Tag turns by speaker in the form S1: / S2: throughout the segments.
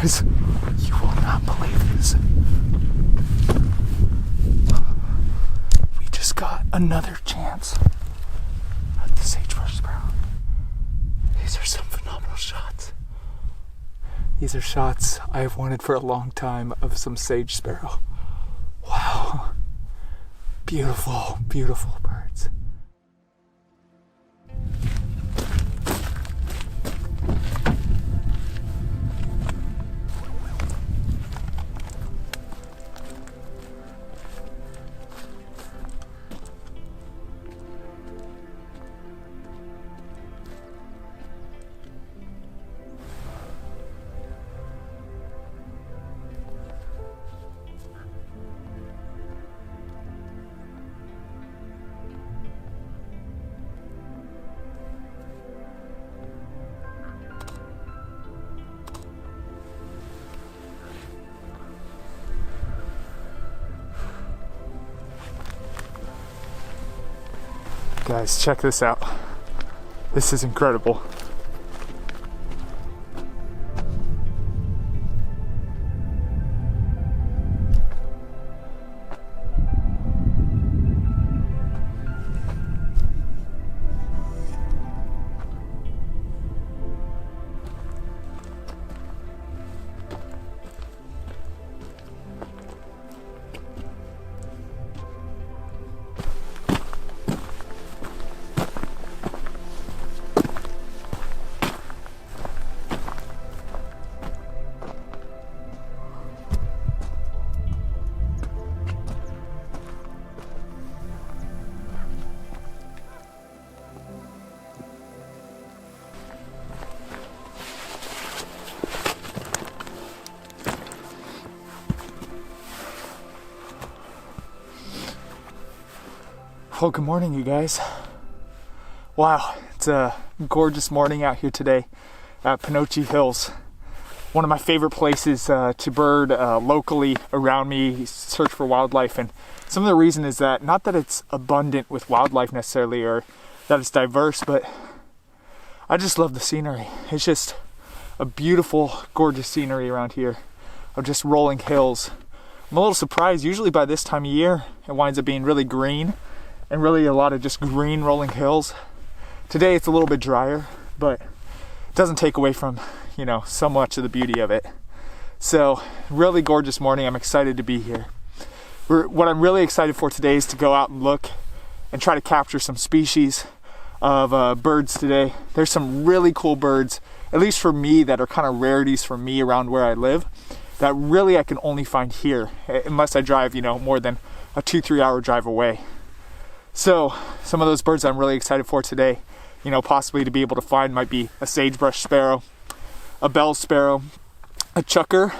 S1: guys, you will not believe this. We just got another chance at the Sage Sparrow. These are some phenomenal shots. These are shots I have wanted for a long time of some Sage Sparrow. Wow. Beautiful, beautiful birds. Guys, check this out. This is incredible. Well, good morning, you guys. Wow, it's a gorgeous morning out here today at Panoche Hills. One of my favorite places to bird locally around me, search for wildlife. And some of the reason is that, not that it's abundant with wildlife necessarily or that it's diverse, but I just love the scenery. It's just a beautiful, gorgeous scenery around here of just rolling hills. I'm a little surprised. Usually by this time of year, it winds up being really green and really a lot of just green rolling hills. Today it's a little bit drier, but it doesn't take away from, so much of the beauty of it. So, really gorgeous morning. I'm excited to be here. What I'm really excited for today is to go out and look and try to capture some species of birds today. There's some really cool birds, at least for me, that are kind of rarities for me around where I live, that really I can only find here, unless I drive, more than a 2-3 hour drive away. So some of those birds I'm really excited for today, possibly to be able to find, might be a sagebrush sparrow, a bell sparrow, a chucker,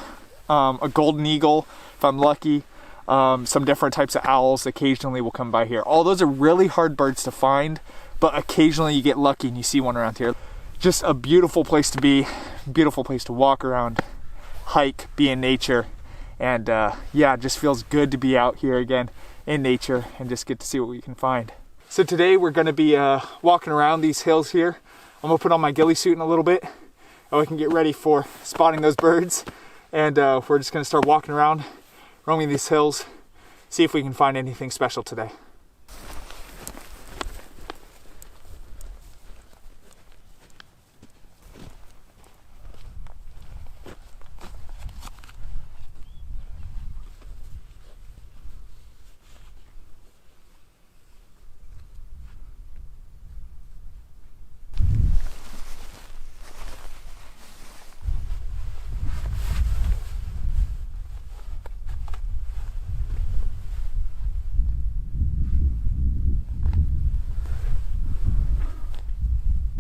S1: a golden eagle, if I'm lucky, some different types of owls occasionally will come by here. All those are really hard birds to find, but occasionally you get lucky and you see one around here. Just a beautiful place to be, beautiful place to walk around, hike, be in nature, and it just feels good to be out here again in nature and just get to see what we can find. So today we're going to be walking around these hills here. I'm going to put on my ghillie suit in a little bit and we can get ready for spotting those birds, and we're just going to start walking around, roaming these hills, see if we can find anything special today.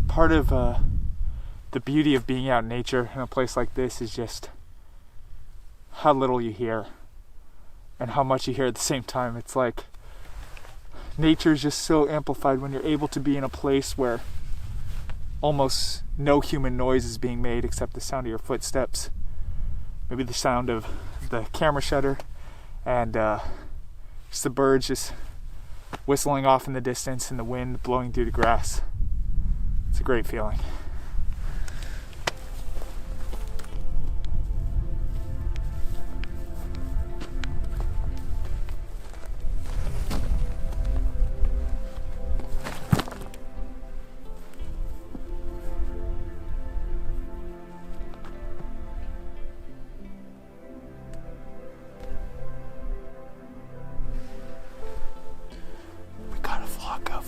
S1: Part of the beauty of being out in nature in a place like this is just how little you hear and how much you hear at the same time. It's like nature is just so amplified when you're able to be in a place where almost no human noise is being made except the sound of your footsteps, maybe the sound of the camera shutter, and just the birds just whistling off in the distance and the wind blowing through the grass. It's a great feeling.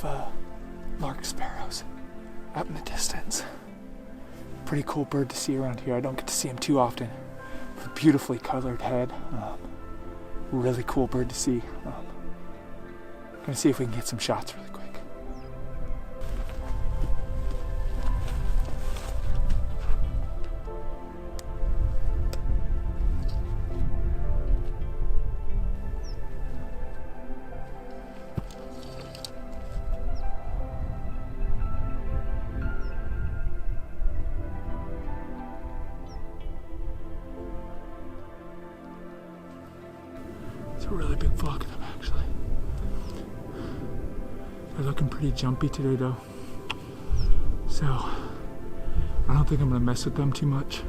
S1: of lark sparrows out in the distance. Pretty cool bird to see around here. I don't get to see him too often. With a beautifully colored head. Really cool bird to see. Gonna see if we can get some shots really quick. A really big flock of them, actually. They're looking pretty jumpy today, though. So I don't think I'm gonna mess with them too much,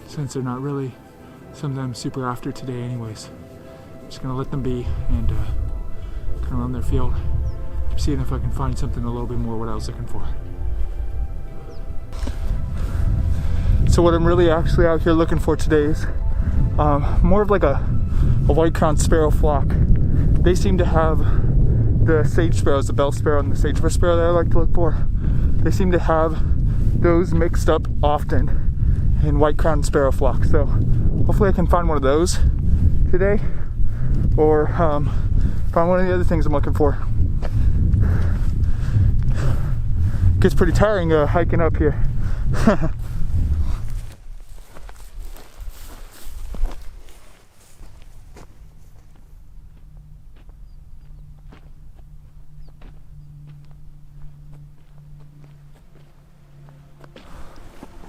S1: since they're not really something I'm super after today anyways. I'm just gonna let them be and kind of run their field. Keep seeing if I can find something a little bit more what I was looking for. So what I'm really actually out here looking for today is more of like a white-crowned sparrow flock. They seem to have the sage sparrows, the bell sparrow and the sagebrush sparrow that I like to look for. They seem to have those mixed up often in white-crowned sparrow flock. So hopefully I can find one of those today, or find one of the other things I'm looking for. Gets pretty tiring hiking up here.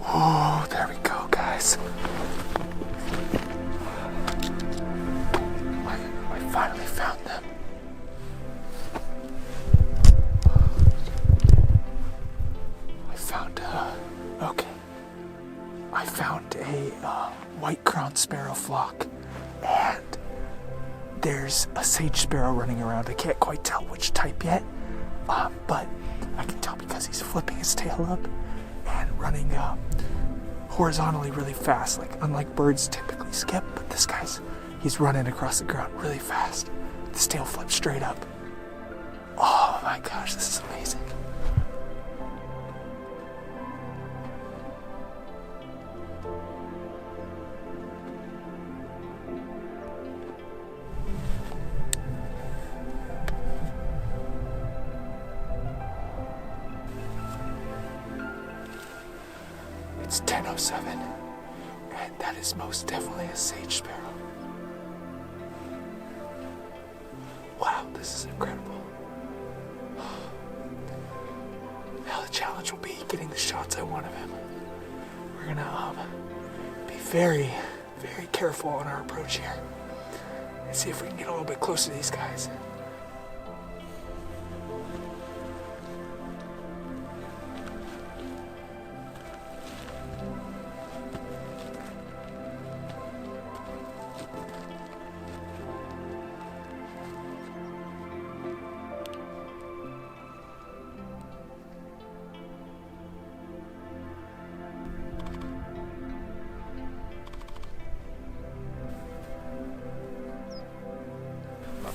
S1: Oh, there we go, guys. I finally found them. I found a white-crowned sparrow flock, and there's a sage sparrow running around. I can't quite tell which type yet, but I can tell because he's flipping his tail up and running horizontally really fast. Like, unlike birds typically skip, but this he's running across the ground really fast. His tail flips straight up. Oh my gosh, this is amazing. It's 10:07, and that is most definitely a sage sparrow. Wow, this is incredible. Now the challenge will be getting the shots I want of him. We're gonna be very, very careful on our approach here and see if we can get a little bit closer to these guys.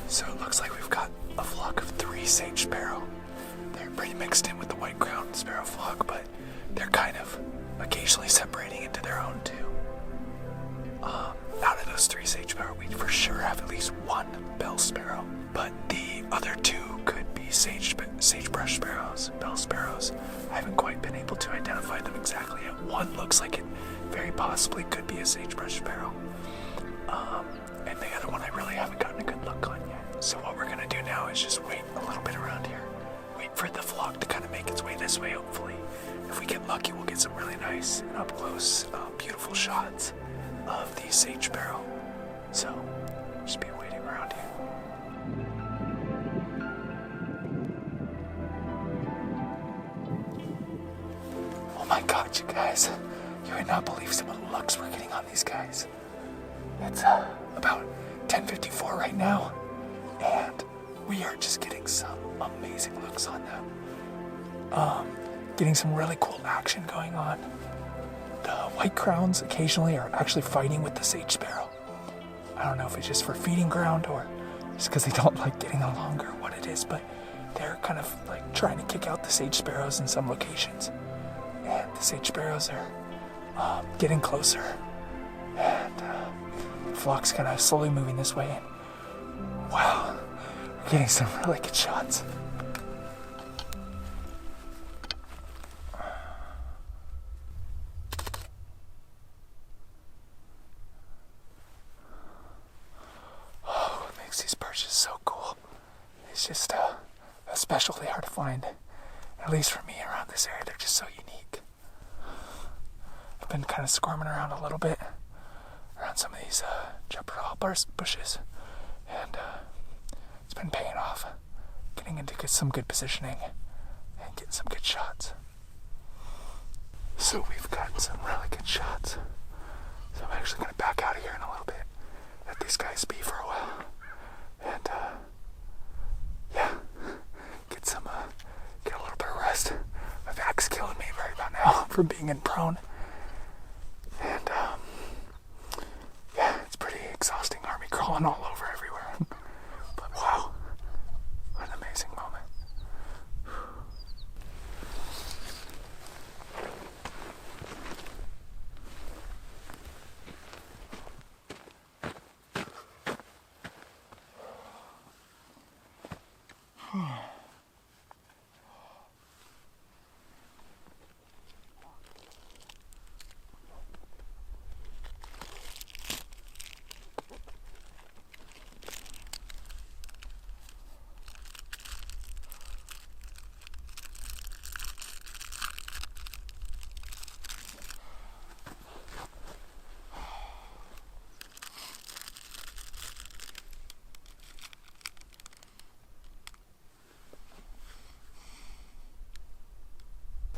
S1: So it looks like we've got a flock of 3 sage sparrow. They're pretty mixed in with the white-crowned sparrow flock, but they're kind of occasionally separating into their own too. Out of those 3 sage sparrow, we for sure have at least 1 bell sparrow, but the other 2 could be sagebrush sparrows, bell sparrows. I haven't quite been able to identify them exactly yet. One looks like it very possibly could be a sagebrush sparrow. And the other one I really haven't gotten a good look on yet. So what we're gonna do now is just wait a little bit around here. Wait for the flock to kind of make its way this way, hopefully. If we get lucky, we'll get some really nice and up-close, beautiful shots of the sage sparrow. So, just be waiting around here. Oh my god, you guys. You would not believe some of the looks we're getting on these guys. It's about 10:54 right now, and we are just getting some amazing looks on them. Getting some really cool action going on. The white crowns occasionally are actually fighting with the sage sparrow. I don't know if it's just for feeding ground or just because they don't like getting along or what it is, but they're kind of like trying to kick out the sage sparrows in some locations. And the sage sparrows are getting closer. And the flock's kind of slowly moving this way. And wow, we're getting some really good shots. Oh, what makes these perches so cool? It's just especially hard to find. At least for me around this area, they're just so unique. I've been kind of squirming around a little bit around some of these chaparral bushes, and it's been paying off. Getting into some good positioning and getting some good shots. So we've gotten some really good shots. So I'm actually going to back out of here in a little bit, let these guys be for a while, and yeah, get a little bit of rest. My back's killing me right about now from being in prone. And yeah, it's pretty exhausting, army crawling all over everywhere. But wow, what an amazing moment.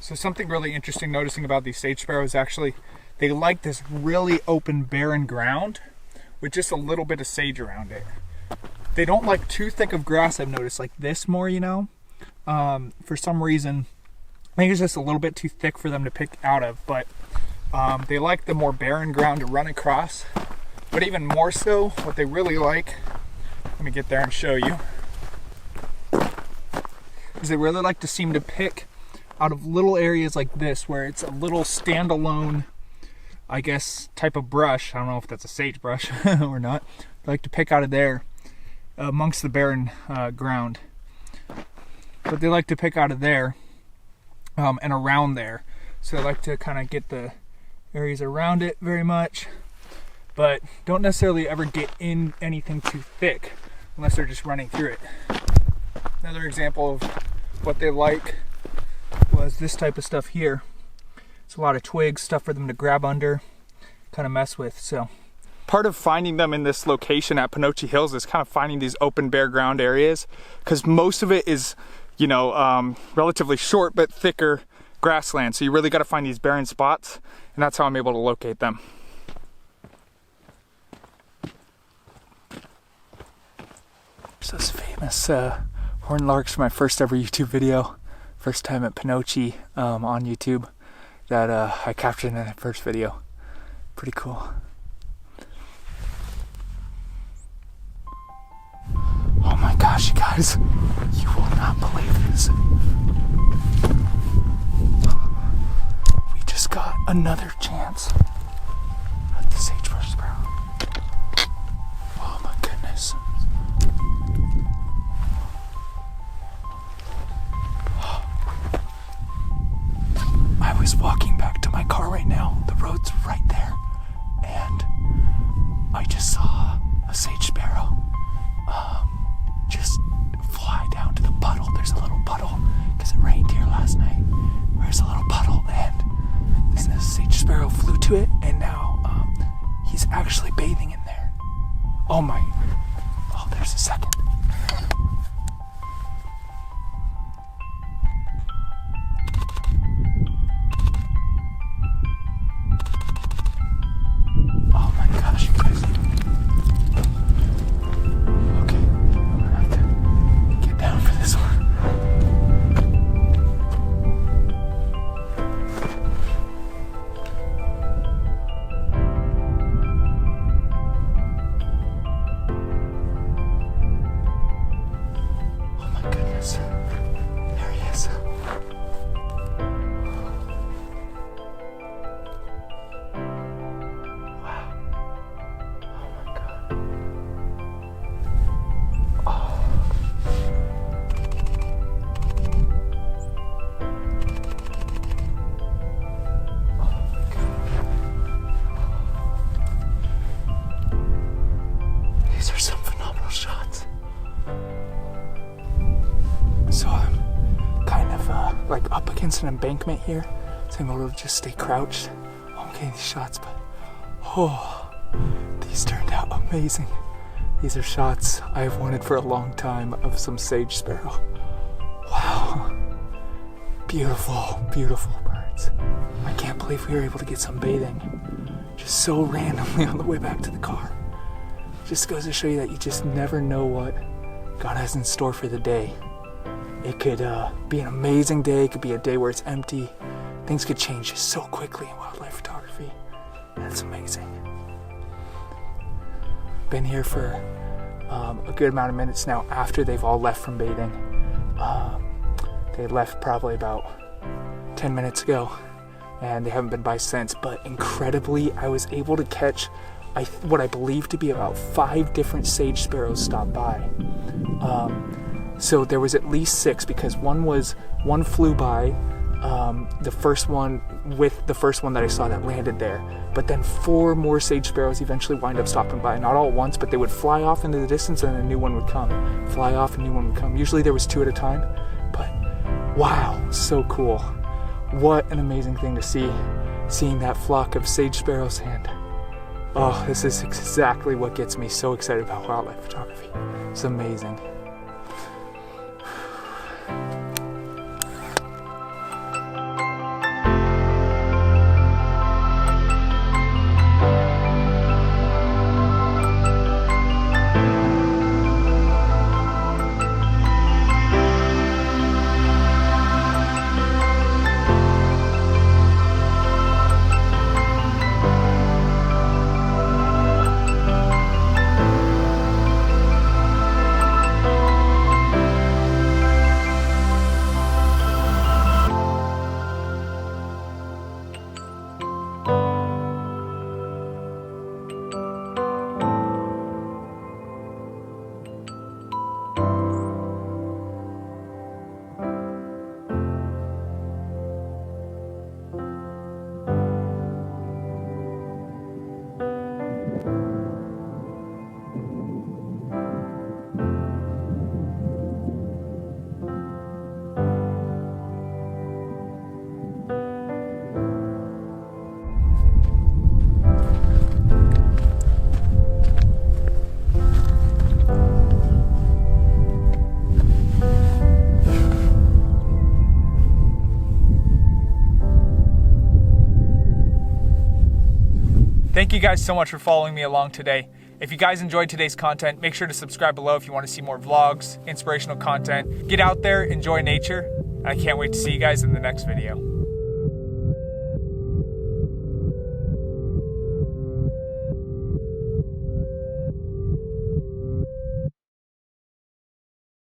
S1: So something really interesting noticing about these sage sparrows, actually, they like this really open, barren ground with just a little bit of sage around it. They don't like too thick of grass, I've noticed, like this more, you know. For some reason, I think it's just a little bit too thick for them to pick out of, but they like the more barren ground to run across. But even more so, what they really like, let me get there and show you, is they really like to seem to pick out of little areas like this where it's a little standalone, I guess, type of brush. I don't know if that's a sagebrush or not. They like to pick out of there amongst the barren ground. But they like to pick out of there and around there. So they like to kind of get the areas around it very much, but don't necessarily ever get in anything too thick unless they're just running through it. Another example of what they like was this type of stuff here. It's a lot of twigs, stuff for them to grab under, kind of mess with. So part of finding them in this location at Panoche Hills is kind of finding these open bare ground areas, because most of it is, you know, relatively short but thicker grassland. So you really got to find these barren spots, and that's how I'm able to locate them. There's those famous horned larks from my first ever YouTube video. First time at Panoche on YouTube that I captured in that first video. Pretty cool. Oh my gosh, you guys, you will not believe this. We just got another chance at the Sage Sparrow. Oh my goodness. I was walking back to my car right now. The road's right there. And I just saw a sage sparrow just fly down to the puddle. There's a little puddle because it rained here last night. There's a little puddle, and the sage sparrow flew to it, and now he's actually bathing in there. Oh my. Oh, there's a second. So I'm kind of like up against an embankment here, so I'm able to just stay crouched. I'm getting these shots, but oh, these turned out amazing. These are shots I've wanted for a long time of some sage sparrow. Wow, beautiful, beautiful birds. I can't believe we were able to get some bathing just so randomly on the way back to the car. Just goes to show you that you just never know what God has in store for the day. It could be an amazing day. It could be a day where it's empty. Things could change just so quickly in wildlife photography. That's amazing. Been here for a good amount of minutes now after they've all left from bathing. They left probably about 10 minutes ago, and they haven't been by since. But incredibly, I was able to catch what I believe to be about 5 different sage sparrows stop by. So there was at least 6, because one flew by, the first one that I saw that landed there. But then 4 more sage sparrows eventually wind up stopping by, not all at once, but they would fly off into the distance and a new one would come. Fly off, a new one would come. Usually there was 2 at a time, but wow, so cool. What an amazing thing to see, seeing that flock of sage sparrows. And oh, this is exactly what gets me so excited about wildlife photography. It's amazing. Thank you guys so much for following me along today. If you guys enjoyed today's content, make sure to subscribe below if you want to see more vlogs, inspirational content. Get out there, enjoy nature. I can't wait to see you guys in the next video.